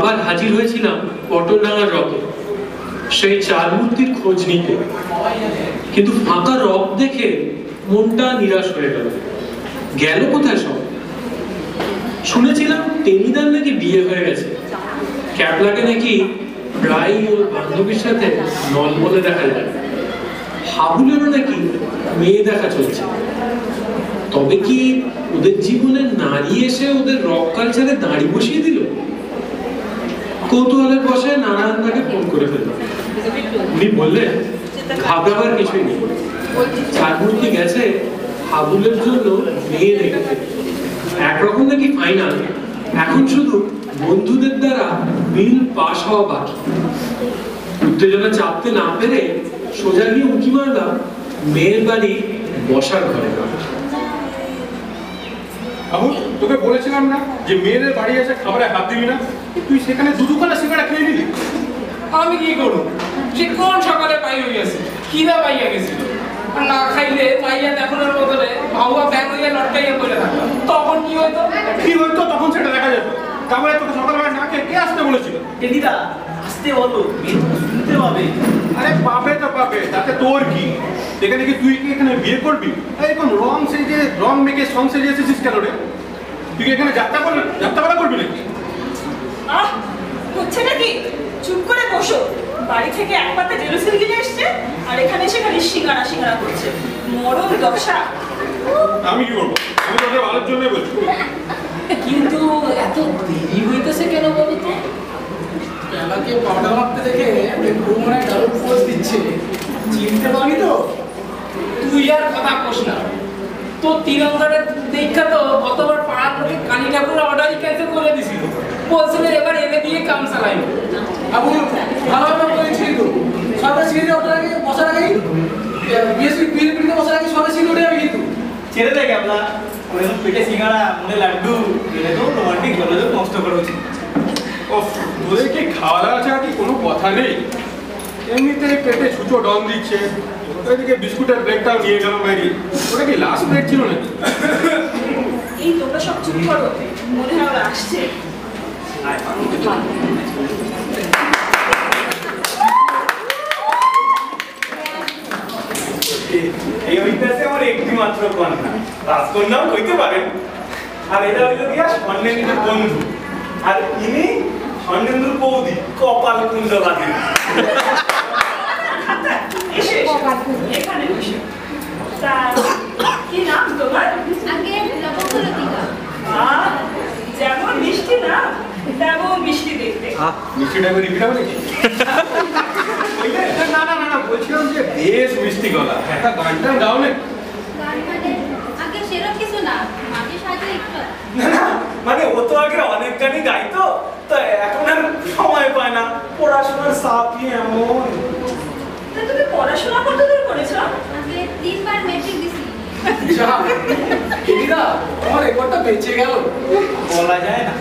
আবার হাজির হয়েছিলাম পটলডাঙ্গার রকে, সেই চার মূর্তির খোঁজ নিতে। কিন্তু ফাঁকা রক দেখে মনটা নিরাশ হয়ে গেল। গেল কোথায় সব? শুনেছিলাম টেনিদার নাকি বিয়ে হয়ে গেছে, ক্যাপলাকে নাকি প্রায় ওর বান্ধবীর সাথে নলমলে দেখা যায়, হাবুলেরও নাকি মেয়ে দেখা চলছে। তবে কি ওদের জীবনে নারী এসে ওদের রক কালচারে দাঁড়ি বসিয়ে দিল? কৌতূহলের বসে নারায়ণদাকে ফোন করে ফেললাম। উনি বললেন ঘাবড়াবার কিছুই নেই, চার মূর্তি গেছে হাবুলের জন্য মেয়ে দেখতে। একরকম নাকি ফাইনাল, এখন শুধু বন্ধুদের দ্বারা বিল পাস হওয়া বাকি। উত্তেজনা চাপতে না পেরে সোজা গিয়ে উঁকি মারলাম মেয়ের বাড়ি বসার ঘরে। বাবু, তোকে বলেছিলাম না যে মেয়েদের বাড়ি এসে খাবারে হাত দিবি না? তুই সেখানে দুখানা সিগারেট খেয়ে নিলি। আমি কি করব? সে কোন সকালে পাই হইয়াছে, খিদা পাইয়া গেছিল, আর না খাইলে পাইয়া দেখানোর বদলে ভাউয়া ব্যাগ হইয়া লটকাইয়া পড়ে থাকতাম। তখন কি হইতো? কি হইতো তখন সেটা দেখা যেত। তারপরে তোকে সকালবেলা না খেয়ে কে আসতে বলেছিল? টেনিদা আসতে বলো, মেয়ে শুনতে পাবে। আরে পাবে তো পাবে, তাতে তোর কি? এখানে কি তুই কি এখানে বিয়ে করবি? এরকম রং সেজে রং মেখে সং সেজে এসেছিস কেন রে? তুই কি এখানে যাত্রা করবি নাকি? আহ, হচ্ছে নাকি? চুপ করে বসো। বাড়ি থেকে এক পাতে জেলুসিল গিয়ে এসছে, আর এখানে এসে খালি সিঙ্গারা করছে। মরণ দশা। আমি কি করবো? আমি তোদের ভালোর জন্যই বলছি। কিন্তু এত দেরি হইতেছে কেন বলো তো? আমাকে পাউডার মারতে দেখে মনে দারুণ ফোর্স দিচ্ছে, চিনতে পারি তো? তুই আর কথা কোস না, তো তিরঙ্গারের দেখা তো গতবার পাড়ার লোকে কালী ঠাকুর অর্ডারই ক্যান্সেল করে দিছিল, বলছিল এবার এনে দিয়ে কাম চালাইব। আবু ভালোভাবে বলেছি তো, সরকার সিঁড়িতে ওঠার আগে বসার আগেই বিএসপি পিড়িতে বসার আগে সরকার সিঁড়ি উঠে আমি কিন্তু ছেড়ে দে ক্যাবলা, ওই পেটে সিঙ্গারা মনে লাড্ডু এনে তো রোমান্টিক যোগাযোগ নষ্ট করা উচিত। তোদের কি খাওয়া দাওয়া ছাড়া কি কোনো কথা নেই? এমনিতে পেটে ছুঁচো ডন দিচ্ছে, ওইদিকে বিস্কুটের ব্রেকটাও নিয়ে গেল বাইরে। ওটা কি লাস্ট ব্রেক ছিল নাকি? এই তোমরা সব চুপ করো, মনে হয় ওরা আসছে। এই ঐতিহাসে আমার একটি মাত্র কন্যা, রাজকন্যাও হইতে পারেন। আর এটা হইল গিয়া স্বর্ণেন্দুর বন্ধু, আর ইনি স্বর্ণেন্দুর বৌদি, কপাল কুণ্ডলাদি। এসে এখানে বসে। তা কি নাম তোমার? আগে লবঙ্গলতিকা। যেমন মিষ্টি না তেমন মিষ্টি দেখতে। মিষ্টিটা করে রিপিট হবে নাকি? না বলছিলাম যে বেশ মিষ্টি গলা, একটা গানটা গাও না। গান মানে আগে সেরকম কিছু না, মাঝে সাথে একটু। না মানে ও তো আগে অনেক গানই গাইতো, তো এখন আর সময় পায় না, পড়াশোনার চাপই এমন। তা তুমি পড়াশোনা কতদূর করেছো? আগে 3 বার মেট্রিক দিছি। দিদা তোমার রেকর্ডটা বেঁচে গেল, বলা যায় না।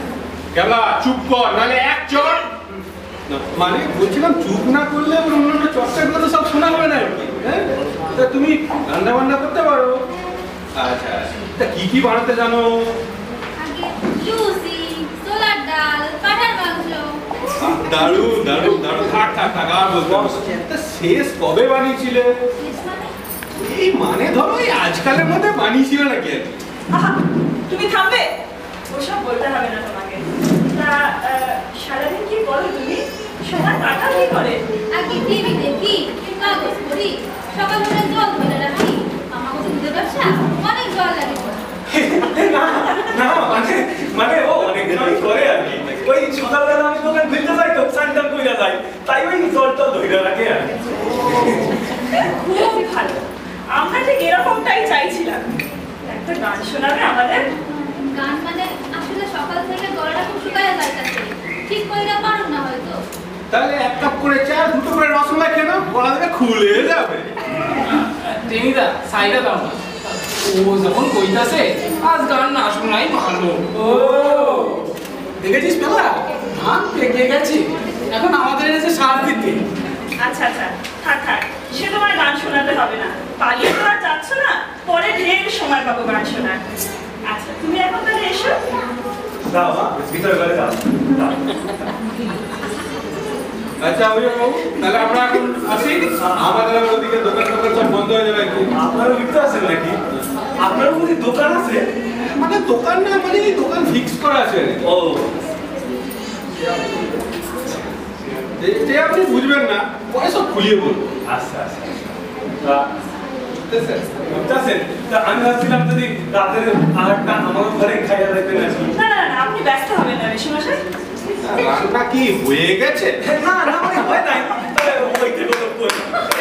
কেলা চুপ কর, নালে এক চর। মানে বলছিলাম চুপ না করলে ওর অন্যান্য চর্চাগুলো তো সব শোনা হবে না আর কি। হ্যাঁ, তা তুমি রান্না বান্না করতে পারো? আচ্ছা, তা কি বানাতে জানো? আগে লুচি, ছোলার ডাল, পাঠার মাংস। দারুণ থাক আর বলতে তা শেষ কবে বানিয়েছিলে? এই মানে ধরো এই আজকালের মধ্যে বানিয়েছিল নাকি আর কি? তুমি থামবে, ওসব বলতে হবে না তোমাকে। তা সারাদিন কি করো তুমি? সময় কাটা কি করে? আগে টিভি দেখি, কাগজ পড়ি, সকাল হলে জল ভরে রাখি। আমার কাছে দুধের ব্যবসা, অনেক জল লাগে। না মানে ও অনেক দিনই করে আর কি। ওই সকালবেলা আমি দোকান খুলতে যাই তো সানটান কইরা যাই, তাই ওই জলটা ধইরা রাখে আর কি। খুব ভালো, আমরা ঠিক এরকমটাই চাইছিলাম। একটা গান শোনাবে আমাদের? গান মানে আসলে সকাল থেকে গলাটা খুব শুকায় যাইতাছে, ঠিক কইরা পারুম না হয়তো। তাহলে 1 কাপ করে চা, 2টো করে রসমালাই খেয়ে নাও, গলা থেকে খুলে যাবে। টেনিদা সাইডা দাও না, ও যখন কইতাছে আজ গান না শোনাই ভালো। ও দেখেছিস পেলা, ধান পেকে গেছে, এখন আমাদের এনেছে সার দিতে। আচ্ছা থাক, সে তোমার গান শোনাতে হবে না, পালিয়ে তো আর যাচ্ছ না, পরে ঢের সময় পাবো গান শোনার। আচ্ছা তুমি এখন তাহলে এসো। দাও ভিতরে করে দাও। আচ্ছা অভিভাবক, তাহলে আমরা এখন আসি। আমাদের ওদিকে দোকান সব বন্ধ হয়ে যাবে। আপনারা লিখতে আসেন নাকি? আপনার বুঝি দোকান আছে? মানে দোকান না, মানে দোকান ফিক্স করা আছে। ও যে আপনি বুঝবেন না, পরে সব খুলিয়ে বলবো। আচ্ছা আচ্ছা। বুঝতেছেন? তা আমি ভাবছিলাম যদি রাতের আহারটা আমার ঘরে খাইয়া রাখবেন আজকে। না না না, আপনি ব্যস্ত হবেন না বেশি মশাই। রান্না কি হয়ে গেছে? না না মানে হয় নাই। তাহলে ওই থেকে তো কই।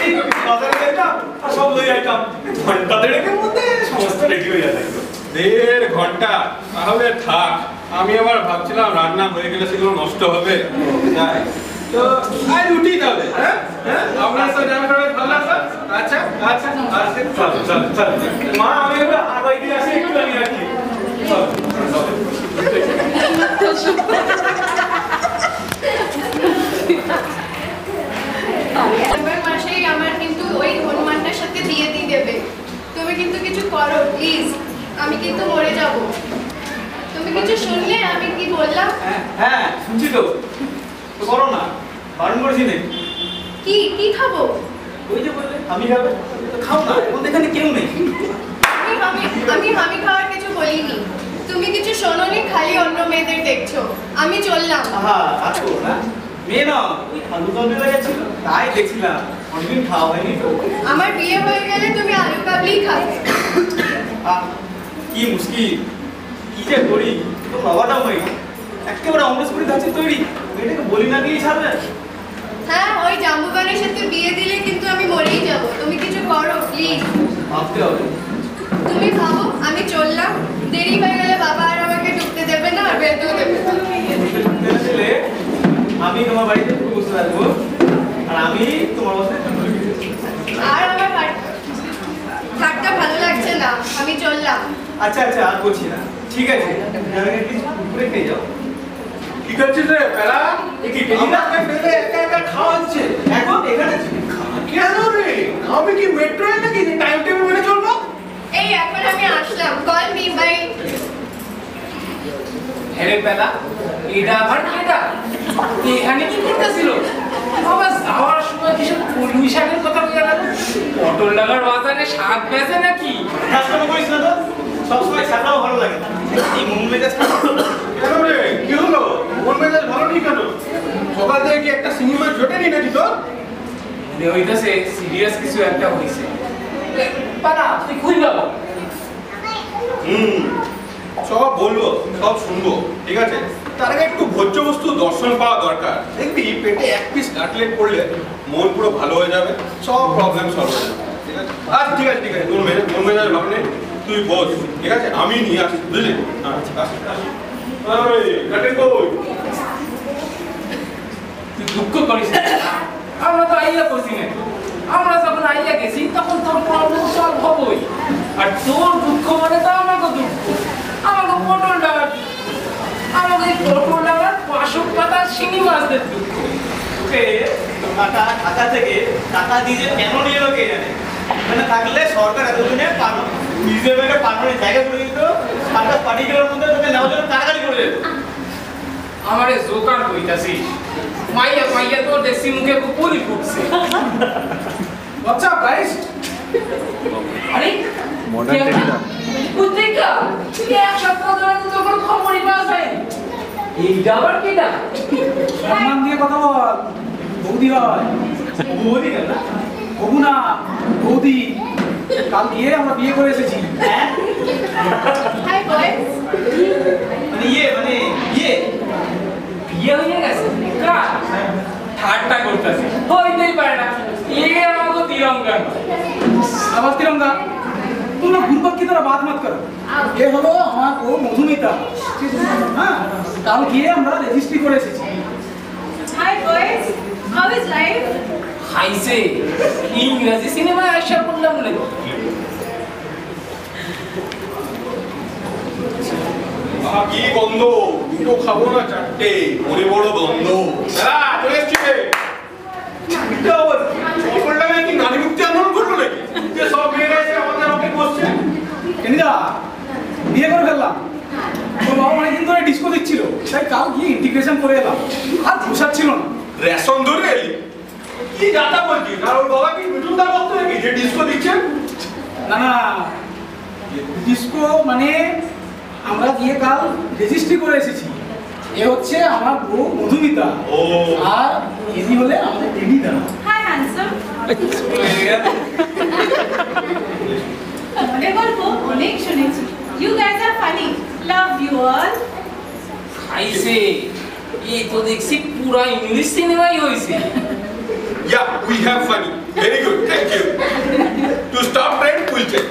এই বাজারে যাইতাম আর সব লই আইতাম। ঘন্টা দেড়েকের মধ্যে সমস্ত রেডি হয়ে যায়। 1.5 ঘন্টা? তাহলে থাক। আমি আবার ভাবছিলাম রান্না হয়ে গেলে সেগুলো নষ্ট হবে। তাই তো আই রুটি তাহলে। হ্যাঁ হ্যাঁ, আপনার তো জানা করে ভালো লাগলো। আচ্ছা আচ্ছা আচ্ছা, চল চল চল। মা আমি এবার আগাই দিয়ে আসি একটু আমি আর কি। চল চল। এবার মাসেই আমার কিন্তু ওই হনুমানটার সাথে বিয়ে দিয়ে দেবে। তুমি কিন্তু কিছু করো প্লিজ, আমি কিন্তু মরে যাব। তুমি কিছু শুনলে আমি কি বললাম? হ্যাঁ শুনছি তো। তো করো না, বারণ করেছি নাকি? কি কি খাবো? ওই যে বললে আমি খাবে, তো খাও না, এখন এখানে কেউ নেই। আমি আমি খাওয়ার কিছু বলিনি। তুমি কিছু শোনোনি, খালি অন্য মেয়েদের দেখছো। আমি চললাম। আহা আছো না, মেয়ে না, ওই আলু কাবলি গেছিল তাই দেখছিলাম, অনেকদিন খাওয়া হয়নি তো। আমার বিয়ে হয়ে গেলে তুমি আলু কাবলি খাবে। আহ, কি মুশকিল, কি যে করি, তো বাবাটা হই একেবারে অমৃতপুরি ধাঁচে তৈরি, মেয়েটাকে বলি না দিয়েই ছাড়বে। হ্যাঁ, ওই জাম্বুবানের সাথে বিয়ে দিলে কিন্তু আমি মরেই যাব। তুমি কিছু করো প্লিজ। ভাবতে হবে। তুমি ভাবো, আমি চললাম। দেরি হয়ে গেলে বাবা আর আমাকে ঢুকতে দেবে না, আর বেরতেও দেবে না। দিলে আমি তোমার বাড়িতে বসে থাকবো, আর আমি তোমার মধ্যে আর আমার হাটটা ভালো লাগছে না, আমি চললাম। আচ্ছা আচ্ছা, আর বলছি না, ঠিক আছে, ঘুরে খেয়ে যাও। কি করছিস রে পেলা? কি পেলি না? আমাকে ফেলে একা একা খাওয়াচ্ছে। এখন এখানে কেন রে? আমি কি মেট্রোয় নাকি যে টাইম টেবিল মেনে চলবো? এই এখন আমি আসলাম, কল মি বাই। হেরে পেলা, এটা আবার কেটা? এখানে কি করতেছিল? আবার যাওয়ার সময় কিসব কলমি শাকের কথা বলে গেল? পটল ডাঙার বাজারে শাক বেচে নাকি? কাজকর্ম করিস না তো, সবসময় ছাড়াও ভালো লাগে না। এই মন মেজাজ কেন রে? কি হলো? মন মেজাজ ভালো নেই কেন? সকাল থেকে কি একটা সিনেমা জোটেনি নাকি তোর? মনে হইতেছে সিরিয়াস কিছু একটা হয়েছে। পালা, তুই খুঁজবা বল। সব বলবো, সব শুনবো, ঠিক আছে? তার আগে একটু ভোজ্য বস্তু দর্শন পাওয়া দরকার। দেখবি পেটে এক পিস কাটলেট পড়লে মন পুরো ভালো হয়ে যাবে, সব প্রবলেম সলভ হয়ে যাবে, ঠিক আছে? আচ্ছা ঠিক আছে ঠিক আছে, তোর মন মেজাজ ভালো নেই, তুই বস, ঠিক আছে? আমি নিয়ে আসি, বুঝলি? আচ্ছা কাটেন কই? তুই দুঃখ করিস না। আমরা তো আইয়া করছি না। আমরা যখন আইয়া গেছি তখন তোর প্রবলেম সলভ হবই। আর তোর দুঃখ মানে তো আমাকে দুঃখ। আমাকে পটল ডাঙার দুঃখ। আমাকে এই পটল ডাঙার 500 পাতা শিঙি মাছদের দুঃখ। ওকে ঢাকা থেকে টাকা দিয়ে কেন নিয়ে এলো কে জানে। এখানে থাকলে সরকার এতদিনে মিউজিয়ামের পারমানেন্ট জায়গা করে দিত, সারটা পার্টিকুলার মধ্যে তোকে নেওয়ার জন্য কারাগারি করে যেত। আমারে জোকার কইতাছিস। মাইয়া মাইয়া তোর দেখছি মুখে কুকুরি ফুটছে। আচ্ছা গাইস, আরে মডার্ন টেলিগ্রাম বুঝিকা তুই এক সপ্তাহ ধরে তো কোনো খবরই পাওয়া যায়নি। এইটা আবার কিটা? সম্মান দিয়ে কথা বল। বৌদি হয়। বৌদি কেন? বউ না, বৌদি। কাল গিয়ে আমরা বিয়ে করে এসেছি। হ্যাঁ হাই বয়েজ। মানে মানে বিয়ে হয়ে গেছে কার? ঠাট্টা করতেছে হইতেই পারে না। এ আমাকে তিরঙ্গা আবার তিরঙ্গা। তোমরা গুরবাত কি তোরা বাদ মত করো। এ হলো আমার ও মধুমিতা। হ্যাঁ, কাল গিয়ে আমরা রেজিস্ট্রি করে এসেছি। Hi boys, how is life? খাইছে ইংরেজি সিনেমায় আশা করলাম না। কি গন্ধ! দুটো খাবো না চারটে, মনে বড় গন্ধ। চলে এসছি রে। সকলটা কি নারী মুক্তি আন্দোলন করলো নাকি? যে সব মেয়েরা এসে আমাদের অপেক্ষা করছে। কেনিদা বিয়ে করে ফেললাম। তোর বাবা অনেকদিন ধরে ডিস্কো দিচ্ছিল, তাই কাল গিয়ে ইন্টিগ্রেশন করে এলাম। আর পোষাচ্ছিল না। রেশন ধরে এলি কি জাতা বলছিস? আর ওর বাবা কি মিঠুনদার ভক্ত নাকি যে ডিস্কো দিচ্ছেন? না না, ডিস্কো মানে আমরা গিয়ে কাল রেজিস্ট্রি করে এসেছি। এ হচ্ছে আমার বউ মধুমিতা, ও আর ইনি হলে আমাদের টেনিদা। High handsome. তোমাদের গল্প অনেক শুনেছি। You guys are funny, love you all. খাইছে এই তো দেখছি পুরা ইংলিশ সিনেমাই হয়েছে। Yeah, we have funny. Very good, thank you. To stop train, we'll check.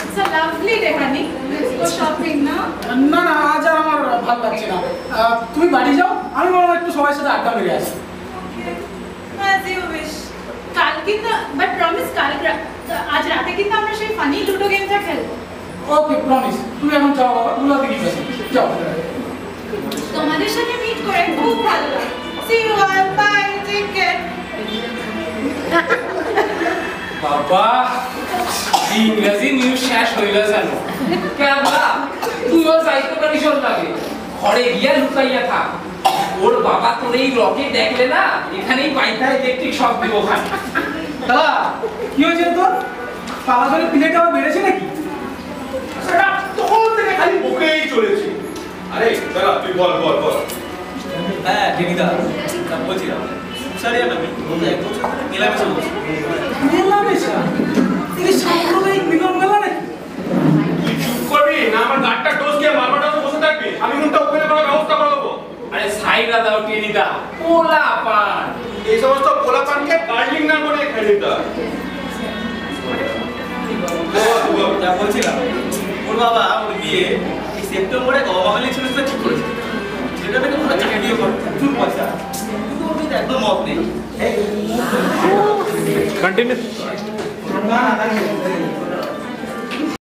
It's a lovely day, honey. Let's go shopping now. না না, আজ আর আমার ভালো লাগছে না। তুমি বাড়ি যাও, আমি বরং একটু সবার সাথে আড্ডা মেরে আসি। As you wish. কাল কিন্তু বাট প্রমিস আজ রাতে কিন্তু আমরা সেই ফানি লুডো গেমটা খেলবো। ওকে, প্রমিস। তুমি এখন যাও বাবা, দুলাতে কি বসে যাও। তোমাদের সাথে মিট করে খুব ভালো লাগলো। See you all. Bye. Take care. বাবা ইংরেজি নিউজ শেষ হইল জানো কেবলা তুইও যাইতে পারিস ওর লাগে ঘরে গিয়া লুকাইয়া থাক ওর বাবা তোর এই রকে দেখলে না এখানেই পাইতা ইলেকট্রিক শক দিব খান দাদা, কি হয়েছে তোর? পালা ধরে প্লেট আবার বেড়েছে নাকি? সেটা তখন থেকে খালি বকেই চলেছে। আরে দাদা তুই বল বল বল। হ্যাঁ টেনিদা, বলছিলাম স্যার আমি এক বছর ধরে মেলামেশা করছি। মেলামেশা? এই সাম্প্রদায়িক মিলন মেলা নাকি? তুই চুপ করবি না আমার গাড়টা টোস দিয়ে মারমাটা বসে থাকবি? আমি মুখটা ওপেন করার ব্যবস্থা করে দেবো। আরে সাইরা দাও টেনিদা পোলা পান এই সমস্ত পোলাপানকে কার্লিং না করে খেয়ে দিতে হয়। যা বলছিলাম ওর বাবা ওর বিয়ে এই সেপ্টেম্বরে গবাবাগালি ছিল ঠিক করেছে, সেটা থেকে পুরো চাকরি করে প্রচুর পয়সা, কিন্তু ওর কিন্তু একদম মত নেই। কন্টিনিউ। না না